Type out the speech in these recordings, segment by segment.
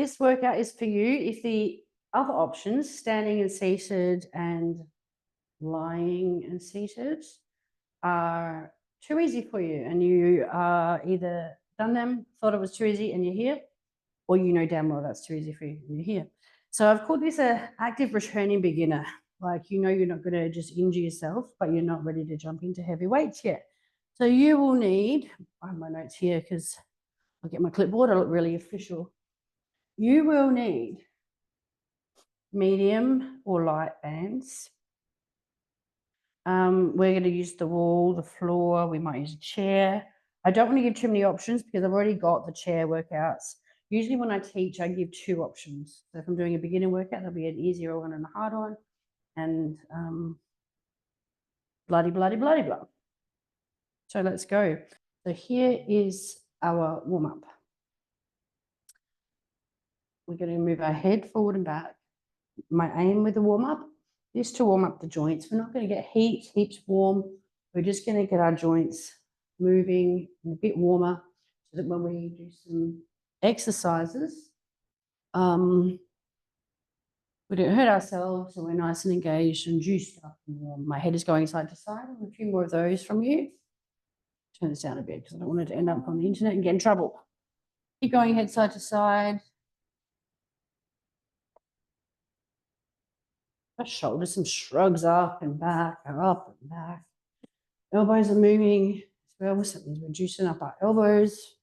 this workout is for you if the other options, standing and seated and lying and seated, are too easy for you, and you are either done them, thought it was too easy and you're here, or you know damn well that's too easy for you and you're here. So I've called this a active returning beginner. Like, you know, you're not going to just injure yourself, but you're not ready to jump into heavy weights yet. So you will need, I have my notes here because I'll get my clipboard, I look really official. You will need medium or light bands. We're going to use the wall, the floor, we might use a chair. I don't want to give too many options because I've already got the chair workouts. Usually when I teach, I give 2 options. So if I'm doing a beginner workout, there'll be an easier one and a hard one, and bloody, bloody, bloody, blah. So let's go. So here is our warm-up. We're going to move our head forward and back. My aim with the warm-up is to warm up the joints. We're not going to get heaps warm. We're just going to get our joints moving and a bit warmer so that when we do some exercises, we don't hurt ourselves and we're nice and engaged and juiced up and warm. My head is going side to side. A few more of those from you. Turn this down a bit because I don't want it to end up on the internet and get in trouble. Keep going head side to side. Shoulders, some shrugs up and back, up and back. Elbows are moving as well, so that means we're juicing up our elbows.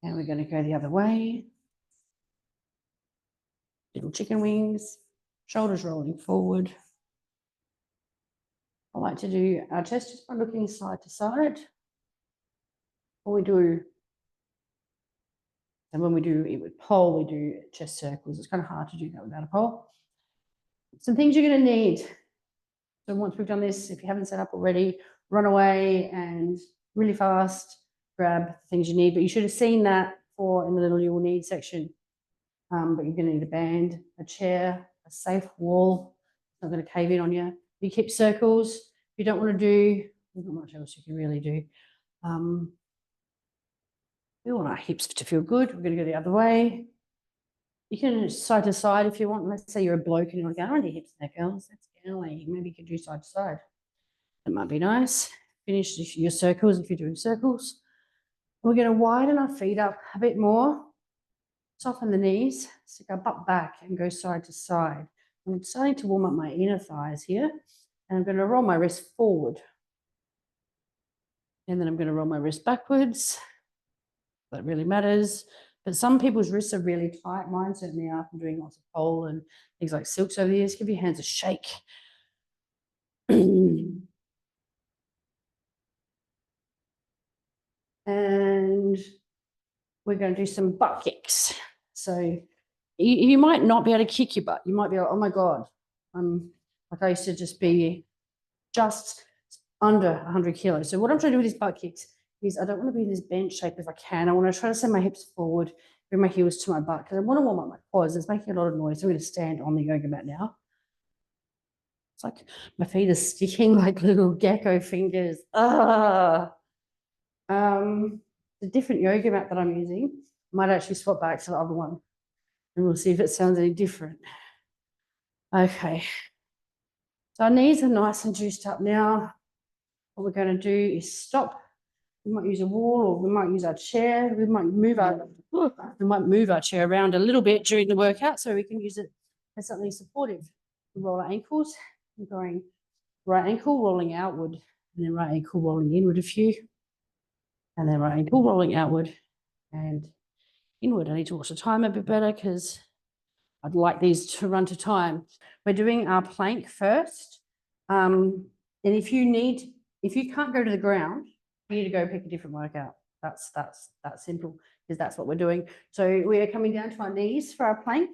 And we're going to go the other way. Little chicken wings, shoulders rolling forward. I like to do our chest just by looking side to side. And when we do it with pole, we do chest circles. It's kind of hard to do that without a pole. Some things you're going to need. So once we've done this, if you haven't set up already, run away and really fast grab the things you need. But you should have seen that in the little you will need section. But you're going to need a band, a chair, a safe wall. It's not going to cave in on you. You keep circles. If you don't want to do, there's not much else you can really do. We want our hips to feel good. We're going to go the other way. You can side to side if you want. Let's say you're a bloke and you're like, I don't want to do hips and neck girls. That's girly. Maybe you can do side to side. That might be nice. Finish your circles if you're doing circles. We're going to widen our feet up a bit more. Soften the knees. Stick our butt back and go side to side. I'm starting to warm up my inner thighs here. And I'm going to roll my wrist forward. And then I'm going to roll my wrist backwards. That really matters. But some people's wrists are really tight. Mine certainly are from doing lots of pole and things like silks over the years. Give your hands a shake. And we're going to do some butt kicks. So you might not be able to kick your butt. You might be like, oh my God. Like I used to just be just under 100 kilos. So what I'm trying to do with these butt kicks is I don't want to be in this bench shape if I can. I want to try to send my hips forward, bring my heels to my butt because I want to warm up my quads. It's making a lot of noise. I'm going to stand on the yoga mat now. It's like my feet are sticking like little gecko fingers. The different yoga mat that I'm using, I might actually swap back to the other one and we'll see if it sounds any different. Okay. So our knees are nice and juiced up now. What we're going to do is stop. We might use a wall or we might use our chair. We might move our chair around a little bit during the workout so we can use it as something supportive. We roll our ankles. We're going right ankle rolling outward and then right ankle rolling inward a few. And then right ankle rolling outward and inward. I need to watch the time a bit better because I'd like these to run to time. We're doing our plank first. And if you can't go to the ground, you need to go pick a different workout. That's simple because that's what we're doing. So we are coming down to our knees for our plank.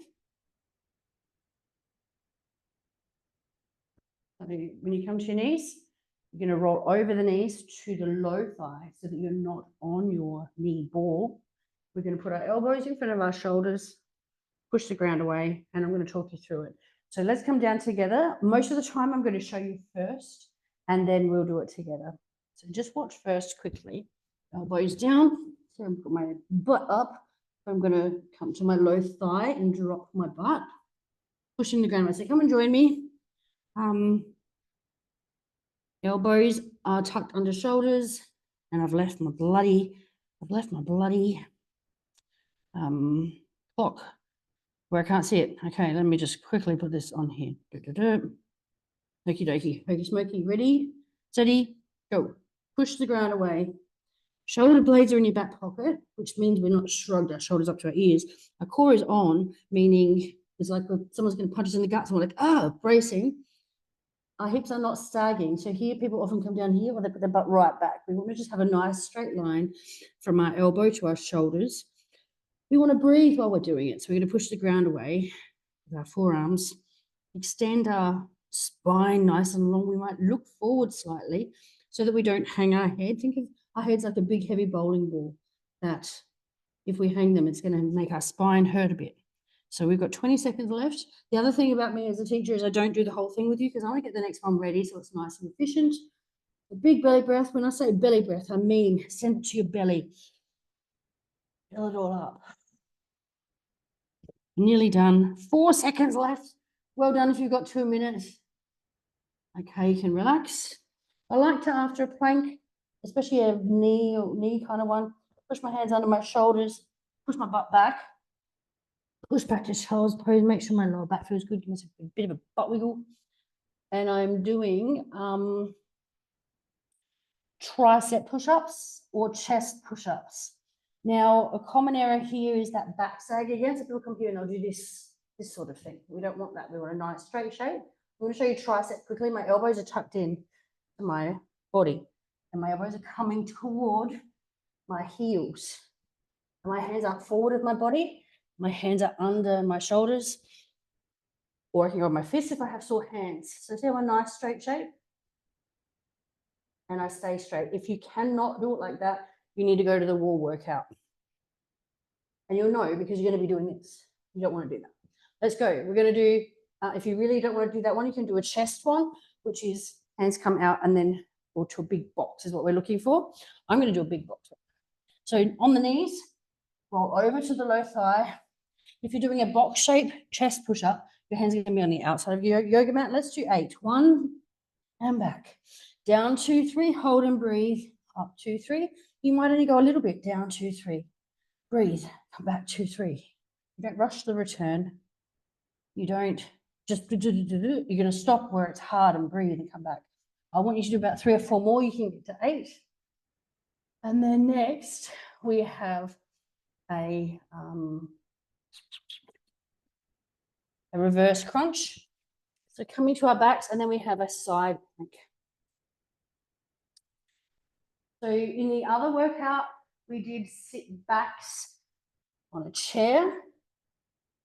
So when you come to your knees, you're going to roll over the knees to the low thigh so that you're not on your knee ball. We're going to put our elbows in front of our shoulders, push the ground away, and I'm going to talk you through it. So let's come down together. Most of the time I'm going to show you first, and then we'll do it together. So just watch first quickly. Elbows down. So I've got my butt up. I'm going to come to my low thigh and drop my butt, pushing the ground. I say, come and join me. Elbows are tucked under shoulders, and I've left my bloody clock where I can't see it. Okay, let me just quickly put this on here. Okie dokie. Hokey smoky. Ready, steady, go. Push the ground away. Shoulder blades are in your back pocket, which means we're not shrugged our shoulders up to our ears. Our core is on, meaning it's like someone's going to punch us in the guts and we're like, bracing. Our hips are not sagging. So here, people often come down here or they put their butt right back. We want to just have a nice straight line from our elbow to our shoulders. We want to breathe while we're doing it. So we're going to push the ground away with our forearms, extend our spine nice and long. We might look forward slightly so that we don't hang our head. Think of our heads like a big, heavy bowling ball that if we hang them, it's going to make our spine hurt a bit. So we've got 20 seconds left. The other thing about me as a teacher is I don't do the whole thing with you because I want to get the next one ready so it's nice and efficient. A big belly breath. When I say belly breath, I mean send it to your belly. Fill it all up. Nearly done. 4 seconds left. Well done if you've got 2 minutes. Okay, you can relax. I like to, after a plank, especially a knee kind of one, push my hands under my shoulders, push my butt back, push back to child's pose, make sure my lower back feels good, give myself a bit of a butt wiggle. And I'm doing tricep push-ups or chest push-ups. Now, a common error here is that back sag again. So people come here and they'll do this sort of thing. We don't want that. We want a nice straight shape. I'm going to show you tricep quickly. My elbows are tucked in to my body and my elbows are coming toward my heels. And my hands are forward of my body. My hands are under my shoulders, or I can go on my fists if I have sore hands. So see how a nice straight shape? And I stay straight. If you cannot do it like that, you need to go to the wall workout. And you'll know because you're going to be doing this. You don't want to do that. Let's go. We're going to do, if you really don't want to do that one, you can do a chest one, which is hands come out and then, or to a big box is what we're looking for. I'm going to do a big box. So on the knees, roll over to the low thigh. If you're doing a box shape chest push-up, your hands are going to be on the outside of your yoga mat. Let's do 8. 1 and back. Down 2, 3, hold and breathe. Up 2, 3. You might only go a little bit. Down 2, 3. Breathe. Come back 2, 3. You don't rush the return. You don't just you're going to stop where it's hard and breathe and come back. I want you to do about 3 or 4 more. You can get to 8. And then next we have a reverse crunch. So coming to our backs, and then we have a side plank. So in the other workout, we did sit backs on a chair.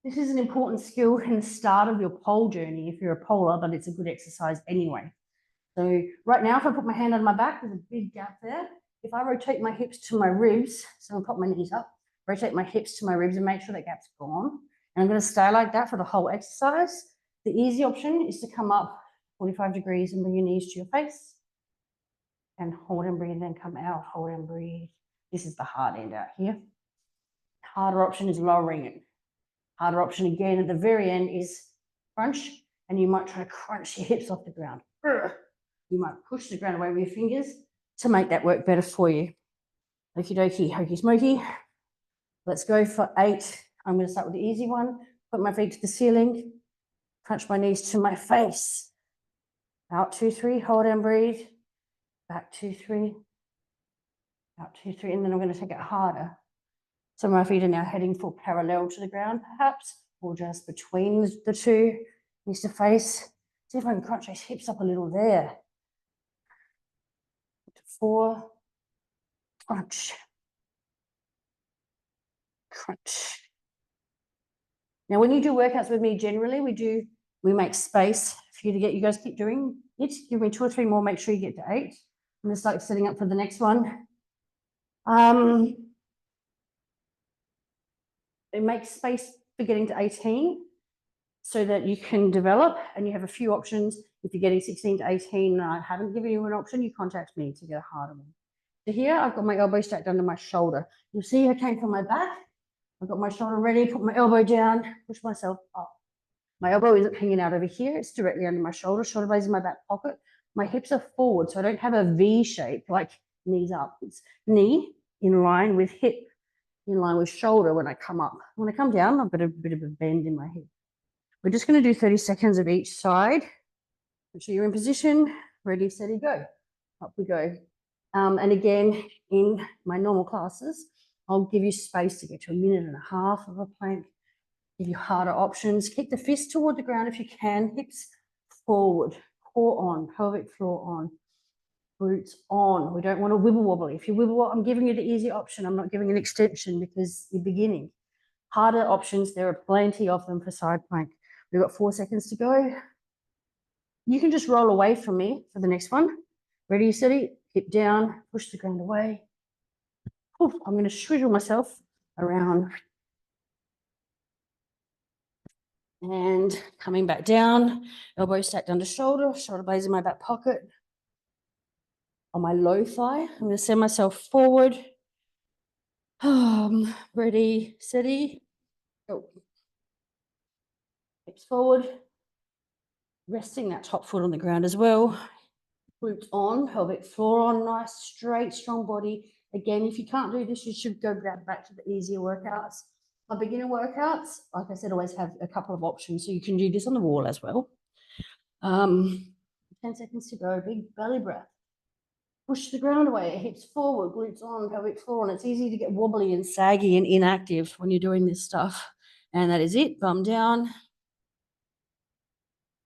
This is an important skill in the start of your pole journey if you're a poler, but it's a good exercise anyway. So right now, if I put my hand on my back, there's a big gap there. If I rotate my hips to my ribs, so I'll put my knees up, rotate my hips to my ribs and make sure that gap's gone. And I'm going to stay like that for the whole exercise. The easy option is to come up 45 degrees and bring your knees to your face. And hold and breathe, then come out, hold and breathe. This is the hard end out here. Harder option is lowering it. Harder option again at the very end is crunch, and you might try to crunch your hips off the ground. You might push the ground away with your fingers to make that work better for you. Okie dokie, hokey smoky. Let's go for 8. I'm going to start with the easy one. Put my feet to the ceiling, crunch my knees to my face. Out 2, 3, hold and breathe. Back 2, 3. Out 2, 3, and then I'm going to take it harder. So my feet are now heading for parallel to the ground, perhaps, or just between the two, knees to face. See if I can crunch those hips up a little there. 4, crunch, crunch. Now, when you do workouts with me, generally we make space for you to get. You guys keep doing it. Give me 2 or 3 more. Make sure you get to 8. I'm going to start setting up for the next one. It makes space for getting to 18 so that you can develop, and you have a few options. If you're getting 16 to 18 and I haven't given you an option, you contact me to get a harder one. So here I've got my elbow stacked under my shoulder. You'll see I came from my back I've got my shoulder ready, put my elbow down, push myself up. My elbow isn't hanging out over here. It's directly under my shoulder. Shoulder blades in my back pocket. My hips are forward, so I don't have a V shape, like knees up. It's knee in line with hip, in line with shoulder when I come up. When I come down, I've got a bit of a bend in my hip. We're just going to do 30 seconds of each side. Make sure you're in position. Ready, steady, go. Up we go. And again, in my normal classes, I'll give you space to get to 1.5 minutes of a plank. Give you harder options. Keep the fist toward the ground if you can. Hips forward, core on, pelvic floor on, glutes on. We don't want to wibble wobble. If you wibble wobble, I'm giving you the easy option. I'm not giving an extension because you're beginning. Harder options, there are plenty of them for side plank. We've got 4 seconds to go. You can just roll away from me for the next one. Ready, steady, hip down, push the ground away. Oof, I'm going to swivel myself around. And coming back down, elbow stacked under shoulder, shoulder blades in my back pocket. On my low thigh, I'm going to send myself forward. Ready, steady, go. Hips forward. Resting that top foot on the ground as well. Glutes on, pelvic floor on, nice, straight, strong body. Again, if you can't do this, you should go back to the easier workouts. My beginner workouts, like I said, always have a couple of options. So you can do this on the wall as well. 10 seconds to go, big belly breath. Push the ground away, hips forward, glutes on, pelvic floor on. It's easy to get wobbly and saggy and inactive when you're doing this stuff. And that is it, bum down.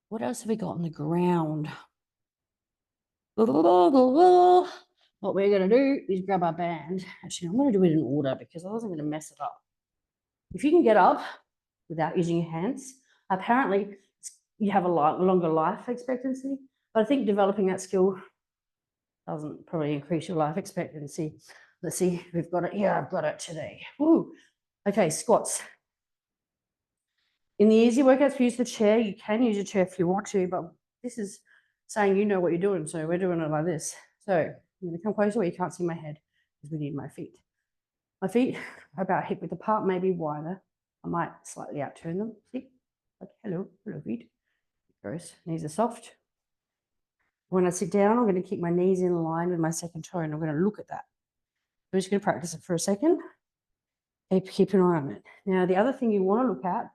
What else have we got on the ground? What we're going to do is grab our band. Actually, I'm going to do it in order because I wasn't going to mess it up. If you can get up without using your hands, apparently you have a longer life expectancy. But I think developing that skill doesn't probably increase your life expectancy. Let's see, we've got it. Yeah, I've got it today. Woo. Okay, squats. In the easy workouts, use the chair. You can use a chair if you want to, but this is saying you know what you're doing, so we're doing it like this. So I'm going to come closer where you can't see my head because we need my feet. My feet are about hip width apart, maybe wider. I might slightly outturn them. See? Like, hello feet. Gross. Knees are soft. When I sit down, I'm going to keep my knees in line with my second toe, and I'm going to look at that. I'm just going to practice it for a second. Keep an eye on it. Now, the other thing you want to look at,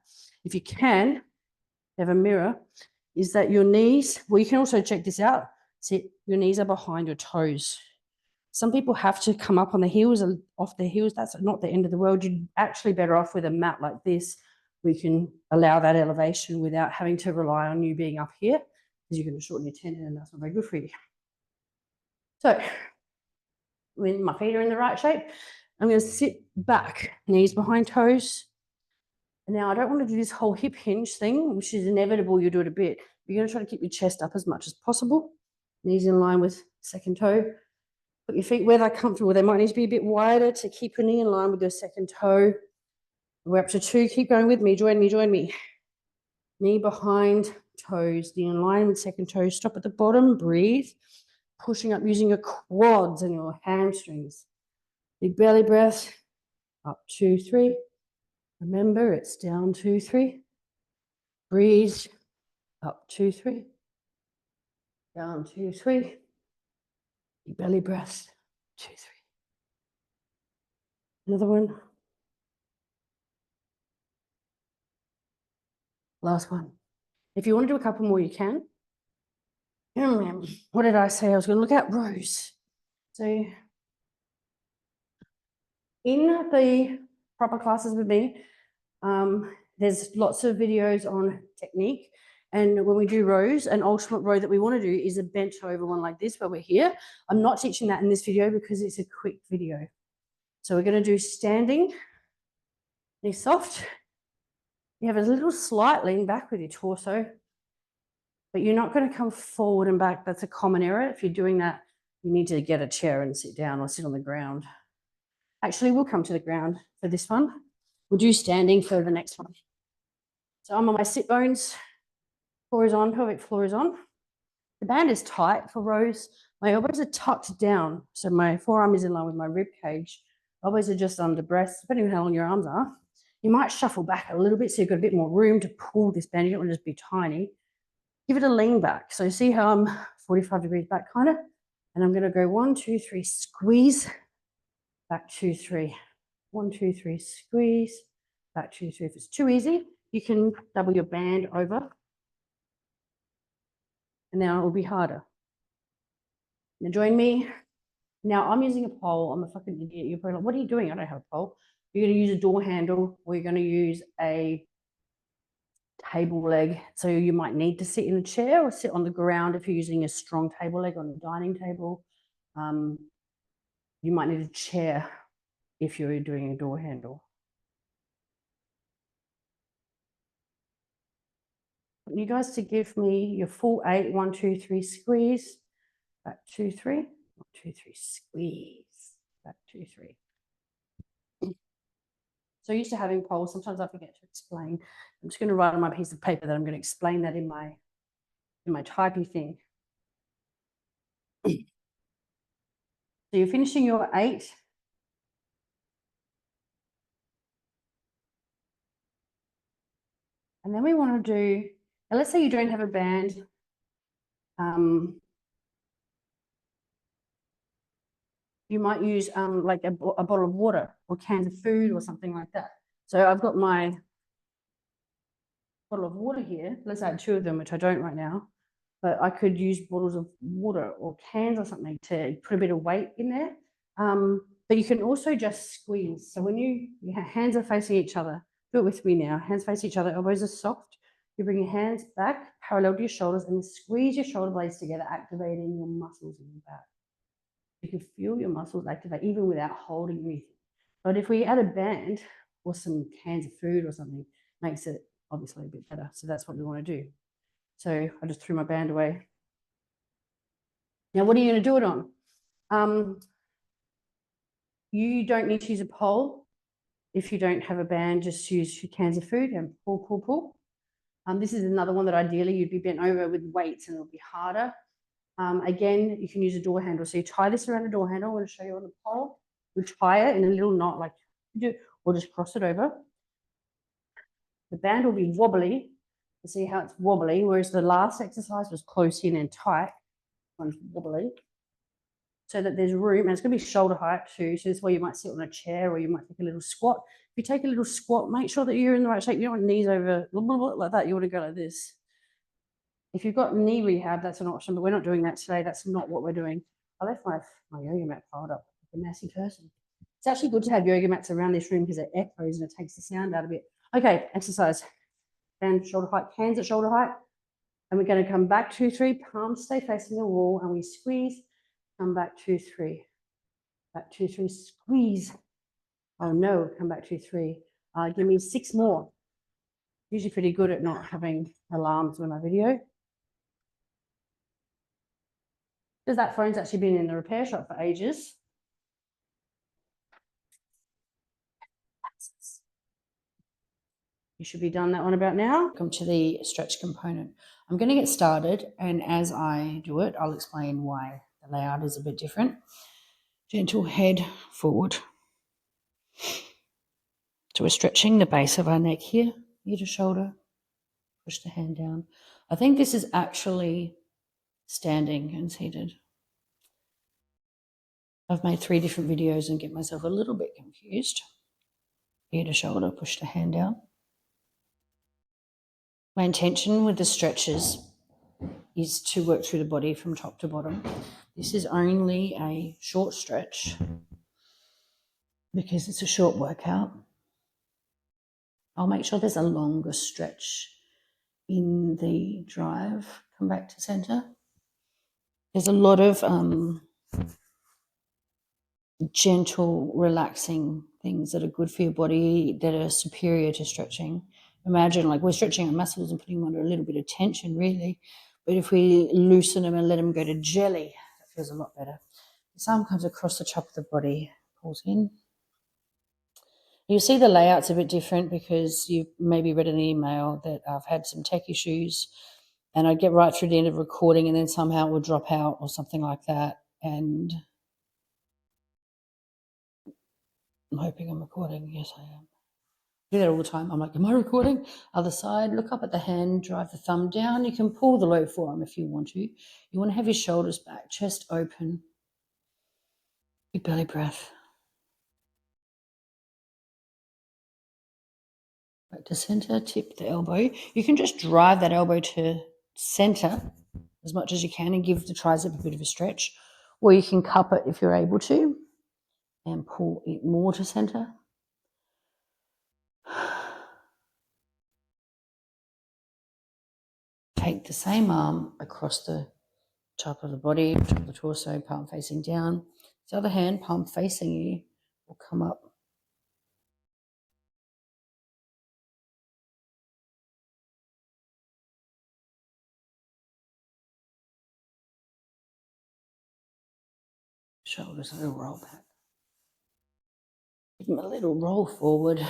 if you can, have a mirror, is that your knees, well, you can also check this out. See, your knees are behind your toes. Some people have to come up on the heels, off their heels. That's not the end of the world. You're actually better off with a mat like this. We can allow that elevation without having to rely on you being up here because you're going to shorten your tendon and that's not very good for you. So when my feet are in the right shape, I'm going to sit back, knees behind toes. And now I don't want to do this whole hip hinge thing, which is inevitable. You do it a bit. You're going to try to keep your chest up as much as possible. Knees in line with second toe. Put your feet where they're comfortable. They might need to be a bit wider to keep your knee in line with your second toe. We're up to 2. Keep going with me. Join me, join me. Knee behind toes. Knee in line with second toe. Stop at the bottom. Breathe. Pushing up using your quads and your hamstrings. Big belly breath. Up 2, 3. Remember, it's down 2, 3. Breathe. Up 2, 3. Down 2, 3. Big belly breath. 2, 3. Another one. Last one. If you want to do a couple more, you can. What did I say? I was going to look at Rose. So in the proper classes with me, there's lots of videos on technique. And when we do rows, an ultimate row that we want to do is a bent over one like this where we're here. I'm not teaching that in this video because it's a quick video. So we're going to do standing, knees soft. You have a little slight lean back with your torso, but you're not going to come forward and back. That's a common error. If you're doing that, you need to get a chair and sit down or sit on the ground. Actually, we'll come to the ground for this one. We'll do standing for the next one. So I'm on my sit bones. Floor is on, pelvic floor is on. The band is tight for rows. My elbows are tucked down, so my forearm is in line with my rib cage. Elbows are just under breast, depending on how long your arms are. You might shuffle back a little bit so you've got a bit more room to pull this band. You don't want to just be tiny. Give it a lean back. So see how I'm 45 degrees back kind of, and I'm going to go 1, 2, 3, squeeze, back 2, 3, 1, 2, 3, squeeze, back 2, 3. If it's too easy, you can double your band over, and now it will be harder. Now join me. Now I'm using a pole. I'm a fucking idiot. You're probably like, what are you doing? I don't have a pole. You're going to use a door handle, or you're going to use a table leg. So you might need to sit in a chair or sit on the ground if you're using a strong table leg on a dining table. You might need a chair if you're doing a door handle. I want you guys to give me your full 8. 1, 2, 3, squeeze. Back 2, 3. 1, 2, 3, squeeze. Back 2, 3. So used to having poles, sometimes I forget to explain. I'm just going to write on my piece of paper that I'm going to explain that in my typey thing. So you're finishing your 8. And then we want to do, now let's say you don't have a band. You might use like a bottle of water or cans of food or something like that. So I've got my bottle of water here. Let's add 2 of them, which I don't right now. But I could use bottles of water or cans or something to put a bit of weight in there. But you can also just squeeze. So when your hands are facing each other, do it with me now. Hands face each other, elbows are soft. You bring your hands back parallel to your shoulders and squeeze your shoulder blades together, activating your muscles in your back. You can feel your muscles activate even without holding anything. But if we add a band or some cans of food or something, makes it obviously a bit better. So that's what we want to do. So I just threw my band away. Now, what are you going to do it on? You don't need to use a pole. If you don't have a band, just use your cans of food and pull, pull, pull. This is another one that ideally you'd be bent over with weights and it'll be harder. Again, you can use a door handle. So you tie this around a door handle. I'm going to show you on the pole. You tie it in a little knot like you do, or just cross it over. The band will be wobbly. You see how it's wobbly, whereas the last exercise was close in and tight. One's wobbly. So that there's room, and it's going to be shoulder height too. So this way you might sit on a chair or you might take a little squat. If you take a little squat, make sure that you're in the right shape. You don't want knees over like that. You want to go like this. If you've got knee rehab, that's an option, but we're not doing that today. That's not what we're doing. I left my yoga mat piled up like a messy person. It's actually good to have yoga mats around this room because it echoes and it takes the sound out a bit. Okay, exercise. And shoulder height, hands at shoulder height. And we're going to come back 2, 3, palms stay facing the wall, and we squeeze. Come back 2, 3. Back 2, 3, squeeze. Oh no, come back 2, 3. Give me 6 more. Usually pretty good at not having alarms when I video. Because that phone's actually been in the repair shop for ages. You should be done that one about now. Welcome to the stretch component. I'm going to get started, and as I do it, I'll explain why the layout is a bit different. Gentle head forward. So we're stretching the base of our neck here, ear to shoulder. Push the hand down. I think this is actually standing and seated. I've made 3 different videos and get myself a little bit confused. Ear to shoulder, push the hand down. My intention with the stretches is to work through the body from top to bottom. This is only a short stretch because it's a short workout. I'll make sure there's a longer stretch in the drive. Come back to center. There's a lot of gentle, relaxing things that are good for your body that are superior to stretching. Imagine like we're stretching our muscles and putting them under a little bit of tension, really. But if we loosen them and let them go to jelly, that feels a lot better. The arm comes across the top of the body, pulls in. You'll see the layout's a bit different because you've maybe read in the email that I've had some tech issues and I'd get right through the end of recording and then somehow it would drop out or something like that. And I'm hoping I'm recording. Yes, I am. do that all the time. I'm like, am I recording? Other side, look up at the hand, drive the thumb down. You can pull the low forearm if you want to. You want to have your shoulders back, chest open. Big belly breath. Back to center, tip the elbow. You can just drive that elbow to center as much as you can and give the tricep a bit of a stretch. Or you can cup it if you're able to and pull it more to center. Take the same arm across the top of the body, top of the torso, palm facing down. The other hand, palm facing you, will come up. Shoulders a little roll back. Give them a little roll forward.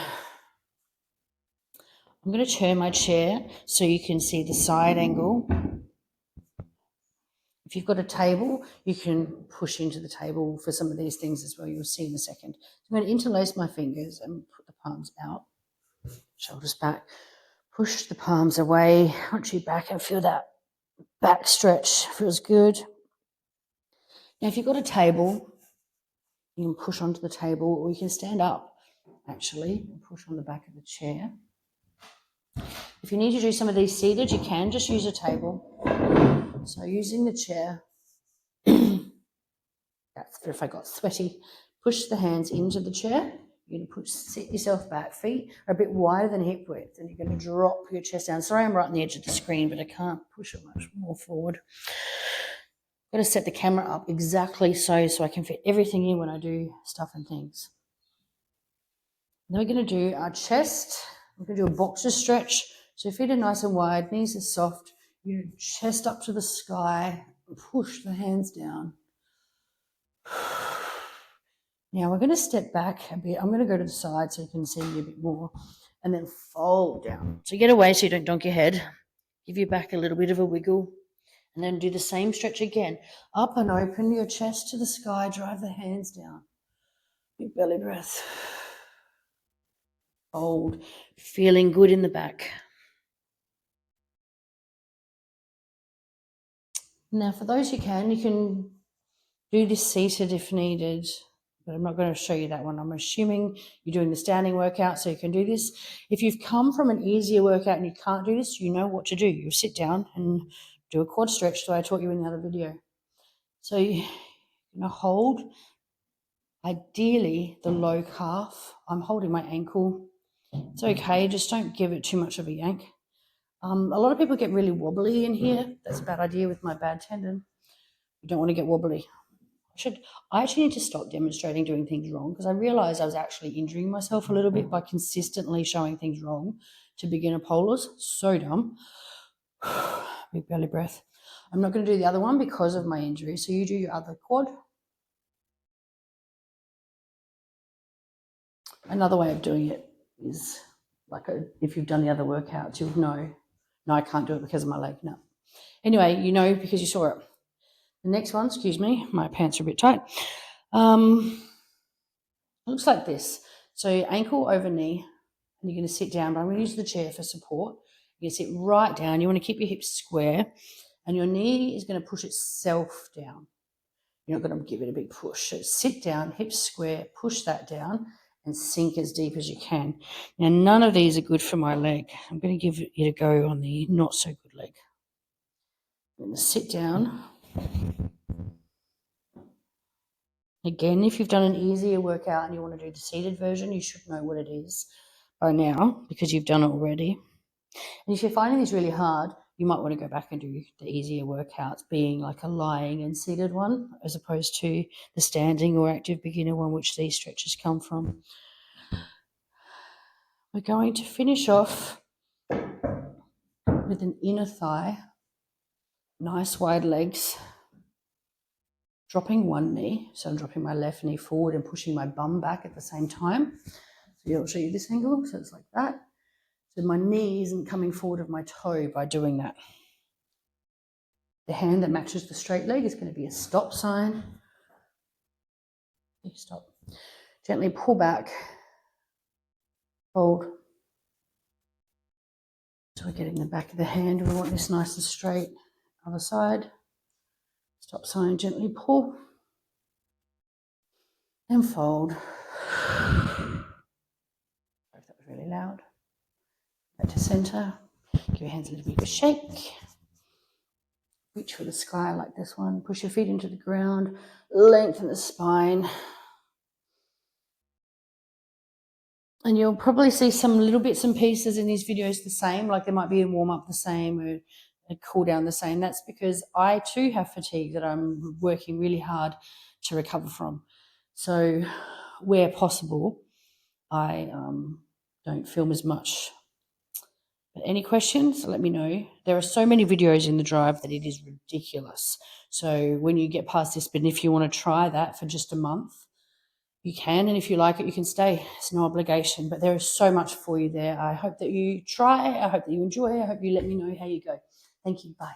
I'm going to turn my chair so you can see the side angle. If you've got a table, you can push into the table for some of these things as well. You'll see in a second. I'm going to interlace my fingers and put the palms out, shoulders back. Push the palms away, hunch you back and feel that back stretch. Feels good. Now, if you've got a table, you can push onto the table or you can stand up, actually, and push on the back of the chair. If you need to do some of these seated, you can just use a table. So using the chair, if I got sweaty, push the hands into the chair. You're going to sit yourself back. Feet are a bit wider than hip width, and you're going to drop your chest down. Sorry, I'm right on the edge of the screen, but I can't push it much more forward. I've got to set the camera up exactly so I can fit everything in when I do stuff and things. Then we're going to do our chest. We're going to do a boxer stretch. So feet are nice and wide, knees are soft. Your chest up to the sky. Push the hands down. Now we're going to step back a bit. I'm going to go to the side so you can see me a bit more. And then fold down. So get away so you don't donk your head. Give your back a little bit of a wiggle. And then do the same stretch again. Up and open your chest to the sky. Drive the hands down. Big belly breath. Fold. Feeling good in the back. Now for those who can, you can do this seated if needed. But I'm not going to show you that one. I'm assuming you're doing the standing workout, so you can do this. If you've come from an easier workout and you can't do this, you know what to do. You sit down and do a quad stretch that I taught you in the other video. So you're going to hold, ideally, the low calf. I'm holding my ankle. It's okay, just don't give it too much of a yank. A lot of people get really wobbly in here. That's a bad idea with my bad tendon. You don't want to get wobbly. I actually need to stop demonstrating doing things wrong because I realized I was actually injuring myself a little bit by consistently showing things wrong to beginner polars. So dumb. Big belly breath. I'm not going to do the other one because of my injury. So you do your other quad. Another way of doing it is if you've done the other workouts, you'll know. No, I can't do it because of my leg. No. Anyway, you know because you saw it. The next one, excuse me, my pants are a bit tight. It looks like this. So ankle over knee, and you're going to sit down, but I'm going to use the chair for support. You're going to sit right down. You want to keep your hips square, and your knee is going to push itself down. You're not going to give it a big push. So sit down, hips square, push that down, and sink as deep as you can. Now, none of these are good for my leg. I'm going to give it a go on the not so good leg. I'm going to sit down. Again, if you've done an easier workout and you want to do the seated version, you should know what it is by now because you've done it already. And if you're finding this really hard, you might want to go back and do the easier workouts, being like a lying and seated one, as opposed to the standing or active beginner one, which these stretches come from. We're going to finish off with an inner thigh, nice wide legs, dropping one knee. So I'm dropping my left knee forward and pushing my bum back at the same time. So I'll show you this angle. So it's like that. So my knee isn't coming forward of my toe by doing that. The hand that matches the straight leg is going to be a stop sign. Stop. Gently pull back. Hold. So we're getting the back of the hand. We want this nice and straight. Other side. Stop sign, gently pull. And fold. Sorry if that was really loud. Back to center. Give your hands a little bit of a shake. Reach for the sky like this one. Push your feet into the ground. Lengthen the spine. And you'll probably see some little bits and pieces in these videos the same, like there might be a warm up the same or a cool down the same. That's because I too have fatigue that I'm working really hard to recover from. So where possible, I don't film as much. But any questions, let me know. There are so many videos in the drive that it is ridiculous. So when you get past this, but if you want to try that for just a month, you can, and if you like it, you can stay. It's no obligation, but there is so much for you there. I hope that you try. I hope that you enjoy. I hope you let me know how you go. Thank you. Bye.